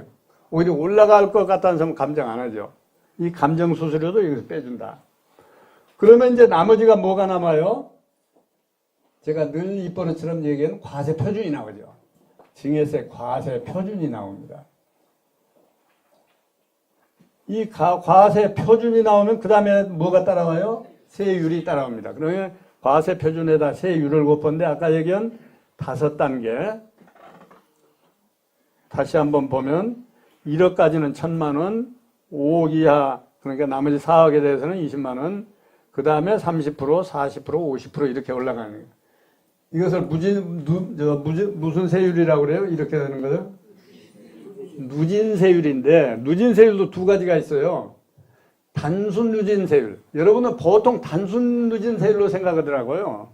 오히려 올라갈 것 같다는 사람은 감정 안 하죠. 이 감정수수료도 여기서 빼준다. 그러면 이제 나머지가 뭐가 남아요? 제가 늘 입버릇처럼 얘기하는 과세 표준이 나오죠. 증여세 과세 표준이 나옵니다. 이 과세 표준이 나오면 그 다음에 뭐가 따라와요? 세율이 따라옵니다. 그러면 과세 표준에다 세율을 곱하는데 아까 얘기한 5단계. 다시 한번 보면 1억까지는 1,000만 원, 5억 이하 그러니까 나머지 4억에 대해서는 20만 원, 그 다음에 30%, 40%, 50% 이렇게 올라가는 거예요. 이것을 무슨 세율이라고 그래요? 이렇게 되는 거죠? 누진세율인데 누진세율도 두 가지가 있어요. 단순 누진세율. 여러분은 보통 단순 누진세율로 생각하더라고요.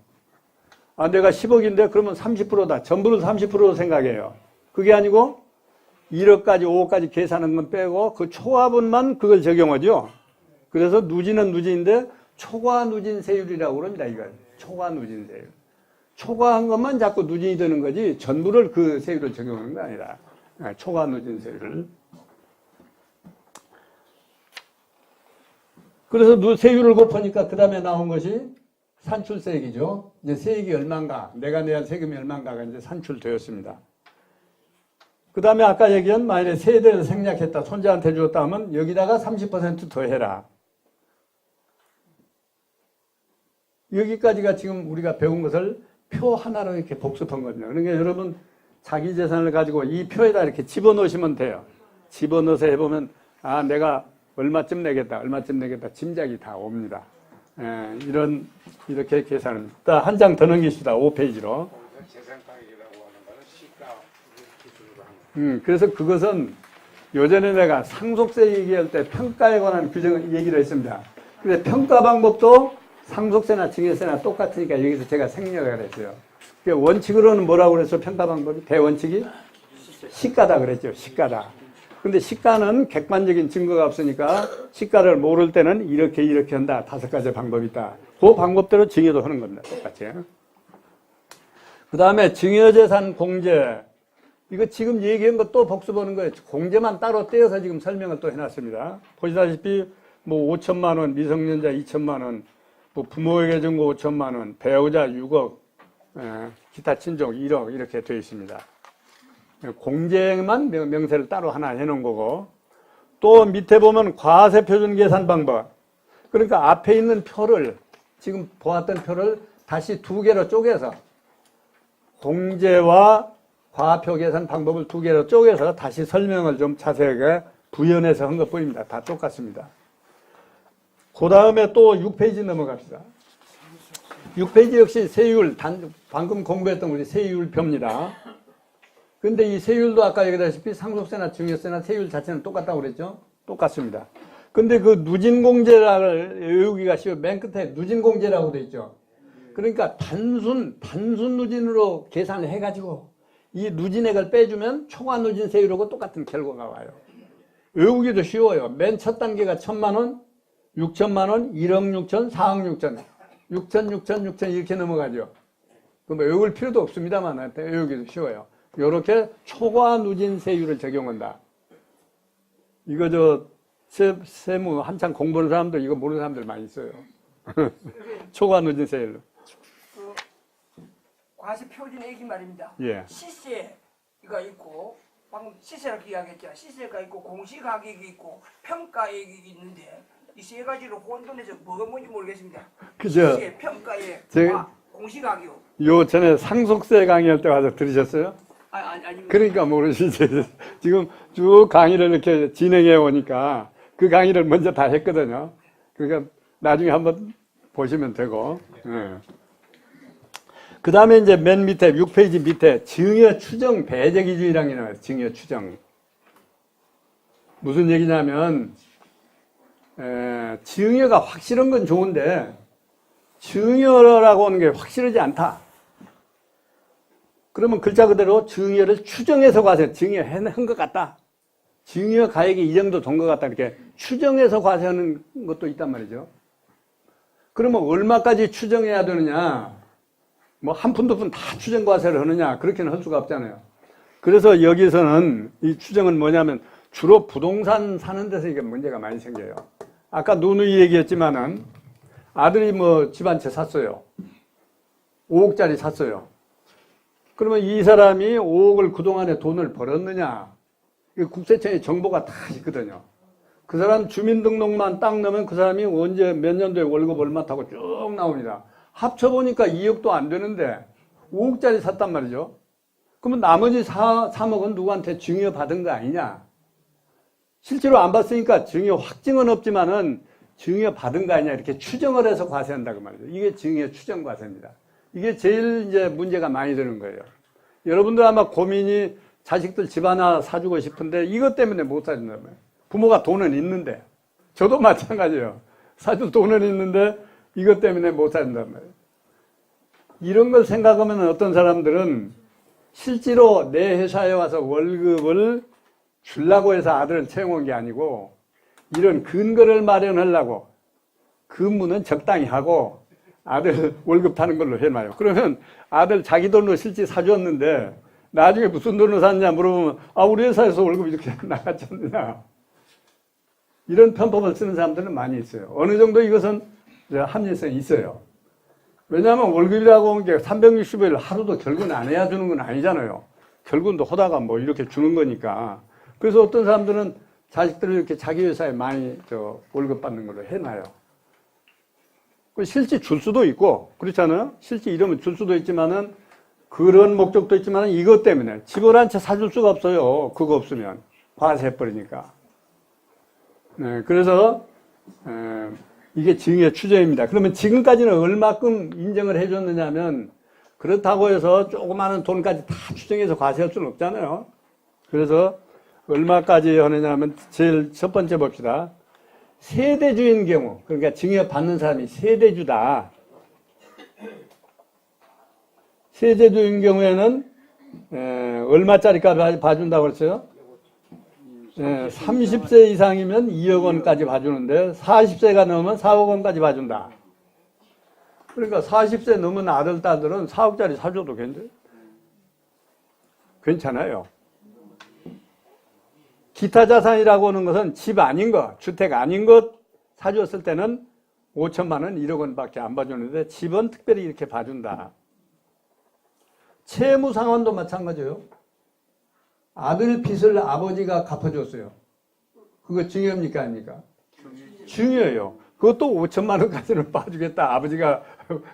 아, 내가 10억인데 그러면 30%다. 전부를 30%로 생각해요. 그게 아니고 1억까지 5억까지 계산한 건 빼고 그 초과분만 그걸 적용하죠. 그래서 누진은 누진인데 초과 누진세율이라고 그럽니다. 이걸 초과 누진세율. 초과한 것만 자꾸 누진이 되는 거지 전부를 그 세율을 적용하는 거 아니라 초과 누진세율을. 그래서 세율을 곱하니까 그 다음에 나온 것이 산출세액이죠. 이제 세액이 얼마인가, 내가 내야 할 세금이 얼마인가가 이제 산출되었습니다. 그 다음에 아까 얘기한 만약에 세대를 생략했다, 손자한테 주었다 하면 여기다가 30% 더 해라. 여기까지가 지금 우리가 배운 것을 표 하나로 이렇게 복습한 거거든요. 그러니까 여러분 자기 재산을 가지고 이 표에다 이렇게 집어넣으시면 돼요. 집어넣어서 해보면 아 내가 얼마쯤 내겠다, 얼마쯤 내겠다 짐작이 다 옵니다. 이렇게 계산을 한 장 더 넘기시다 5페이지로. 그래서 그것은 요전에 내가 상속세 얘기할 때 평가에 관한 규정 얘기를 했습니다. 근데 평가 방법도 상속세나 증여세나 똑같으니까 여기서 제가 생략을 했어요. 원칙으로는 뭐라고 그랬어? 평가 방법이 대원칙이 시가다 그랬죠. 시가다. 근데 시가는 객관적인 증거가 없으니까 시가를 모를 때는 이렇게 한다. 5가지 방법이 있다. 그 방법대로 증여도 하는 겁니다. 똑같이. 그 다음에 증여재산 공제. 이거 지금 얘기한 거 또 복습하는 거예요. 공제만 따로 떼어서 지금 설명을 또 해놨습니다. 보시다시피 뭐 5천만 원, 미성년자 2천만 원, 뭐 부모에게 준 거 5천만 원, 배우자 6억, 기타 친족 1억 이렇게 되어 있습니다. 공제만 명세를 따로 하나 해놓은 거고, 또 밑에 보면 과세표준 계산 방법. 그러니까 앞에 있는 표를 지금 보았던 표를 다시 2개로 쪼개서 공제와 과표 계산 방법을 2개로 쪼개서 다시 설명을 좀 자세하게 부연해서 한 것뿐입니다. 다 똑같습니다. 그 다음에 또 6페이지 넘어갑시다. 6페이지 역시 세율, 방금 공부했던 우리 세율표입니다. 근데 이 세율도 아까 얘기했다시피 상속세나 증여세나 세율 자체는 똑같다고 그랬죠? 똑같습니다. 근데 그 누진공제를 외우기가 쉬워. 맨 끝에 누진공제라고 돼 있죠? 그러니까 단순 누진으로 계산을 해가지고 이 누진액을 빼주면 초과 누진 세율하고 똑같은 결과가 와요. 외우기도 쉬워요. 맨 첫 단계가 1,000만 원, 6천만 원, 1억 6천, 4억 6천, 6천 이렇게 넘어가죠. 그 뭐 외울 필요도 없습니다만 외우기도 쉬워요. 요렇게 초과 누진 세율을 적용한다. 이거 세무 한창 공부하는 사람들 이거 모르는 사람들 많이 있어요. 초과 누진 세율. 과세 표준액이 말입니다. 예. 시세가 있고 방금 시세라고 이야기했잖아. 시세가 있고 공시가격이 있고 평가액이 있는데 이 세 가지로 혼돈해서 뭐가 뭔지 모르겠습니다. 그죠? 시세, 평가액, 공시가격. 요 전에 상속세 강의할 때 와서 들으셨어요? 아닙니다. 그러니까 모르시지. 지금 쭉 강의를 이렇게 진행해 오니까 그 강의를 먼저 다 했거든요. 그러니까 나중에 한번 보시면 되고. 그 다음에 이제 맨 밑에 6페이지 밑에 증여 추정 배제기준이라는 게 나와요. 증여 추정. 무슨 얘기냐면 증여가 확실한 건 좋은데 증여라고 하는 게 확실하지 않다. 그러면 글자 그대로 증여를 추정해서 과세, 증여한 것 같다. 증여 가액이 이 정도 된 것 같다. 이렇게 추정해서 과세하는 것도 있단 말이죠. 그러면 얼마까지 추정해야 되느냐? 뭐 한 푼, 두 푼 다 추정 과세를 하느냐? 그렇게는 할 수가 없잖아요. 그래서 여기서는 이 추정은 뭐냐면 주로 부동산 사는 데서 이게 문제가 많이 생겨요. 아까 누누이 얘기했지만은 아들이 뭐 집 한 채 샀어요. 5억짜리 샀어요. 그러면 이 사람이 5억을 그동안에 돈을 벌었느냐? 국세청에 정보가 다 있거든요. 그 사람 주민등록만 딱 넣으면 그 사람이 언제 몇 년도에 월급 얼마 타고 쭉 나옵니다. 합쳐보니까 2억도 안 되는데 5억짜리 샀단 말이죠. 그러면 나머지 3억은 누구한테 증여받은 거 아니냐? 실제로 안 봤으니까 증여 확증은 없지만은 증여받은 거 아니냐? 이렇게 추정을 해서 과세한다고 말이죠. 이게 증여 추정 과세입니다. 이게 제일 이제 문제가 많이 되는 거예요. 여러분들 아마 고민이 자식들 집 하나 사주고 싶은데 이것 때문에 못 사준다는 거예요. 부모가 돈은 있는데. 저도 마찬가지예요. 사줄 돈은 있는데 이것 때문에 못 사준단 말이에요. 이런 걸 생각하면 어떤 사람들은 실제로 내 회사에 와서 월급을 주려고 해서 아들을 채용한 게 아니고 이런 근거를 마련하려고 근무는 적당히 하고 아들 월급 타는 걸로 해놔요. 그러면 아들 자기 돈으로 실제 사주었는데 나중에 무슨 돈으로 샀냐 물어보면 우리 회사에서 월급 이렇게 나갔지 않느냐. 이런 편법을 쓰는 사람들은 많이 있어요. 어느 정도 이것은 합리성이 있어요. 왜냐하면 월급이라고 하는 게 365일 하루도 결근 안 해야 주는 건 아니잖아요. 결근도 하다가 뭐 이렇게 주는 거니까. 그래서 어떤 사람들은 자식들을 이렇게 자기 회사에 많이 월급 받는 걸로 해놔요. 실제 줄 수도 있고, 그렇잖아요? 실제 이러면 줄 수도 있지만은, 그런 목적도 있지만은 이것 때문에 집을 한 채 사줄 수가 없어요. 그거 없으면. 과세해버리니까. 네, 그래서, 이게 증여 추정입니다. 그러면 지금까지는 얼마큼 인정을 해줬느냐면, 그렇다고 해서 조그마한 돈까지 다 추정해서 과세할 수는 없잖아요. 그래서 얼마까지 하느냐면, 제일 첫 번째 봅시다. 세대주인 경우, 그러니까 증여받는 사람이 세대주다. 세대주인 경우에는 얼마짜리까지 봐준다고 그랬어요? 30세 이상이면 2억 원까지 봐주는데 40세가 넘으면 4억 원까지 봐준다. 그러니까 40세 넘은 아들, 딸들은 4억짜리 사줘도 괜찮아요. 기타 자산이라고 하는 것은 집 아닌 것, 주택 아닌 것 사주었을 때는 5천만 원, 1억 원밖에 안 봐주는데 집은 특별히 이렇게 봐준다. 채무 상환도 마찬가지예요. 아들 빚을 아버지가 갚아줬어요. 그거 증여입니까 아닙니까? 증여예요. 그것도 5천만 원까지는 봐주겠다. 아버지가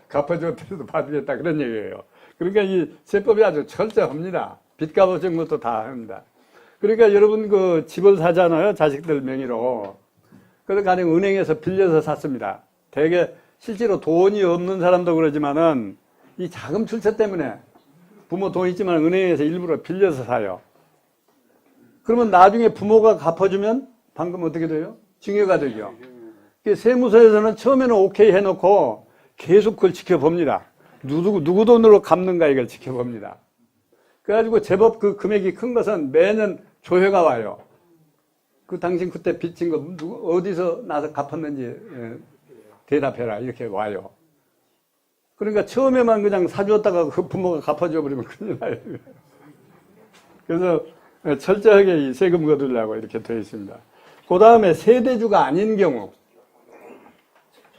갚아줬더라도 봐주겠다. 그런 얘기예요. 그러니까 이 세법이 아주 철저합니다. 빚 갚아준 것도 다 합니다. 그러니까 여러분 그 집을 사잖아요. 자식들 명의로. 그래서 가령 은행에서 빌려서 샀습니다. 대개 실제로 돈이 없는 사람도 그러지만은 이 자금 출처 때문에 부모 돈 있지만 은행에서 일부러 빌려서 사요. 그러면 나중에 부모가 갚아주면 방금 어떻게 돼요? 증여가 되죠. 세무서에서는 처음에는 오케이 해놓고 계속 그걸 지켜봅니다. 누구 돈으로 갚는가 이걸 지켜봅니다. 그래가지고 제법 그 금액이 큰 것은 매년 조회가 와요. 그 당신 그때 빚진 거 어디서 나서 갚았는지 대답해라 이렇게 와요. 그러니까 처음에만 그냥 사주었다가 그 부모가 갚아줘 버리면 큰일 나요. 그래서 철저하게 이 세금 거두려고 이렇게 되어 있습니다. 그 다음에 세대주가 아닌 경우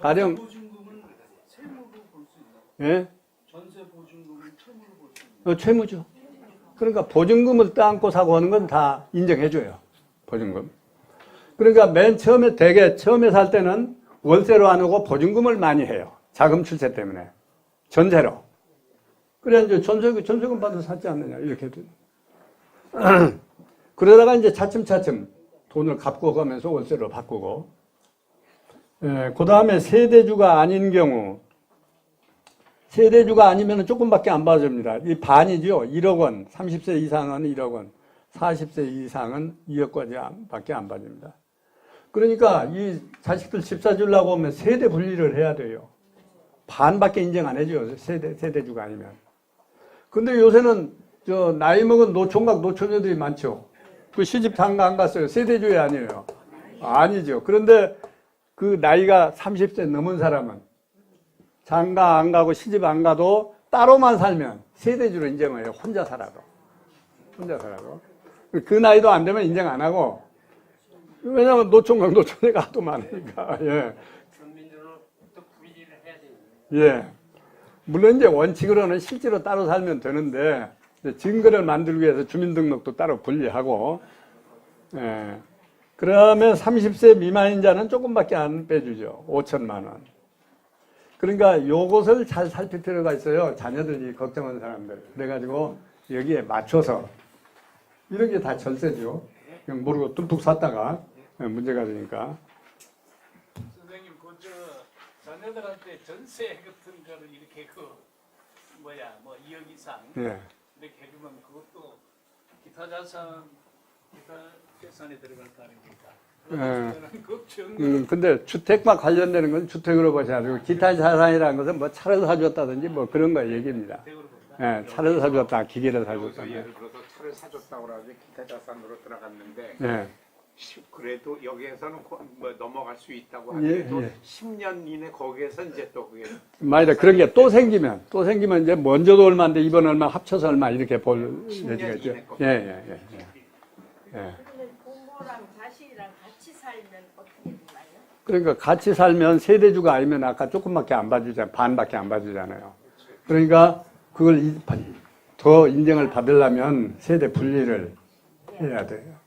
가령 보증금은 세무로 볼 수 있나요? 예? 전세 보증금은 채무로 볼 수 있나요? 채무죠. 그러니까 보증금을 따안고 사고 하는 건 다 인정해줘요. 보증금. 그러니까 맨 처음에 대개 처음에 살 때는 월세로 안 오고 보증금을 많이 해요. 자금 출세 때문에. 전세로. 그래 이제 전세금 받아서 샀지 않느냐 이렇게. 그러다가 이제 차츰차츰 돈을 갚고 가면서 월세로 바꾸고. 그 다음에 세대주가 아닌 경우. 세대주가 아니면 조금밖에 안 받아줍니다. 이 반이죠. 1억 원. 30세 이상은 1억 원. 40세 이상은 2억까지 밖에 안 받습니다. 그러니까 이 자식들 집 사주려고 하면 세대 분리를 해야 돼요. 반밖에 인정 안 해줘요. 세대주가 아니면. 근데 요새는 저 나이 먹은 노총각 노처녀들이 많죠. 그 시집 장가 안 갔어요. 세대주의 아니에요. 아니죠. 그런데 그 나이가 30세 넘은 사람은 장가 안 가고 시집 안 가도 따로만 살면 세대주로 인정해요. 혼자 살아도. 그 나이도 안 되면 인정 안 하고. 왜냐면 노총각 노처녀가 하도 많으니까. 예. 주민으로 또 분리를 해야 됩니다. 예. 물론 이제 원칙으로는 실제로 따로 살면 되는데 이제 증거를 만들기 위해서 주민등록도 따로 분리하고, 예. 그러면 30세 미만인 자는 조금밖에 안 빼주죠. 5천만 원. 그러니까 요것을 잘 살필 필요가 있어요. 자녀들이 걱정하는 사람들. 그래가지고 여기에 맞춰서 이런 게 다 절세죠. 그냥 모르고 뚝뚝 샀다가 문제가 되니까. 선생님 그저 자녀들한테 전세 같은 거를 이렇게 뭐 2억 이상 예. 이렇게 해주면 그것도 기타 재산에 들어갔다는 거니까. 예. 걱정. 근데 주택과 관련되는 건 주택으로 보셔야 되고, 기타 자산이라는 것은 뭐 차를 사줬다든지 뭐 그런 거 얘기입니다. 예, 차를 사줬다, 기계를 사줬다. 여기서 예를 들어서 차를 사줬다고 그러지 기타 자산으로 들어갔는데 예. 그래도 여기에서는 뭐 넘어갈 수 있다고 예, 하더라도 예. 10년 이내 거기에서 이제 또 그게 맞아. 그런 게 또 생기면 이제 먼저도 얼마인데 이번 얼마 합쳐서 얼마 이렇게 볼 10년 여지가 있죠. 이내 거. 예. 그러면 부모랑 자식이랑 같이 살면 어떻게 되나요? 그러니까 같이 살면 세대주가 아니면 아까 조금밖에 안 봐주잖아요. 반밖에 안 봐주잖아요. 그러니까 그걸 더 인정을 받으려면 세대 분리를 해야 돼요.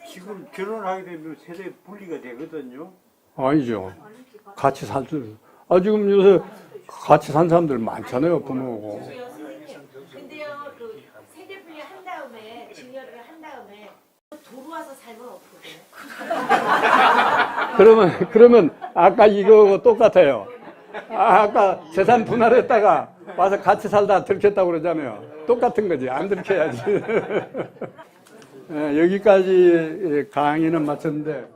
지금 결혼하게 되면 세대 분리가 되거든요. 아니죠. 같이 살 줄. 지금 요새 같이 산 사람들 많잖아요, 부모고. 선생님, 근데요, 그 세대 분리 한 다음에 증여를 한 다음에 도로 와서 살면 어떻게 돼요? 그러면 아까 이거 똑같아요. 아까 재산 분할했다가 와서 같이 살다 들켰다고 그러잖아요. 똑같은 거지. 안 들켜야지. 예, 여기까지 강의는 마쳤는데.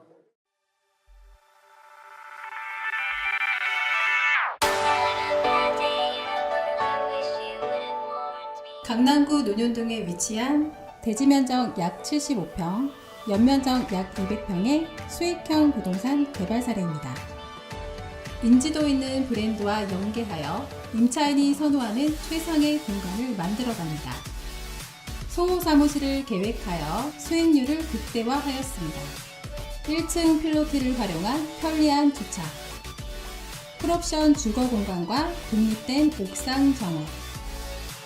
강남구 논현동에 위치한 대지면적 약 75평, 연면적 약 200평의 수익형 부동산 개발 사례입니다. 인지도 있는 브랜드와 연계하여 임차인이 선호하는 최상의 공간을 만들어갑니다. 소호 사무실을 계획하여 수익률을 극대화하였습니다. 1층 필로티를 활용한 편리한 주차, 풀옵션 주거 공간과 독립된 옥상 정원,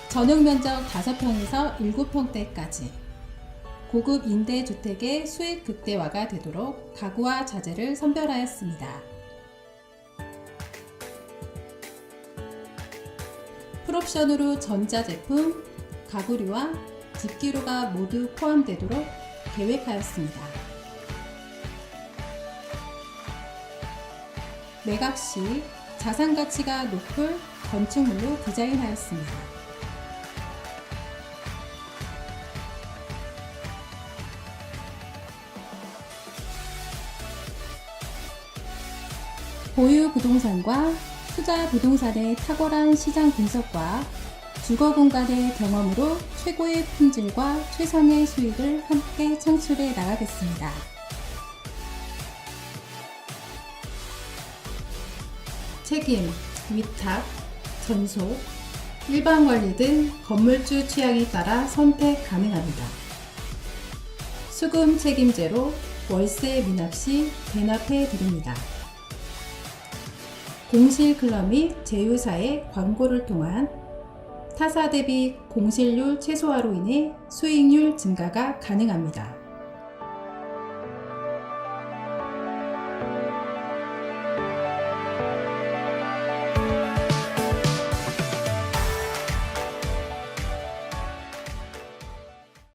전용 면적 5평에서 7평대까지 고급 임대주택의 수익 극대화가 되도록 가구와 자재를 선별하였습니다. 풀옵션으로 전자제품, 가구류와 집기류가 모두 포함되도록 계획하였습니다. 매각 시 자산가치가 높을 건축물로 디자인하였습니다. 보유 부동산과 투자 부동산의 탁월한 시장 분석과 주거 공간의 경험으로 최고의 품질과 최상의 수익을 함께 창출해 나가겠습니다. 책임, 위탁, 전속, 일반 관리 등 건물주 취향에 따라 선택 가능합니다. 수금 책임제로 월세 미납 시 대납해 드립니다. 공실 클럽 및 제휴사의 광고를 통한 타사 대비 공실률 최소화로 인해 수익률 증가가 가능합니다.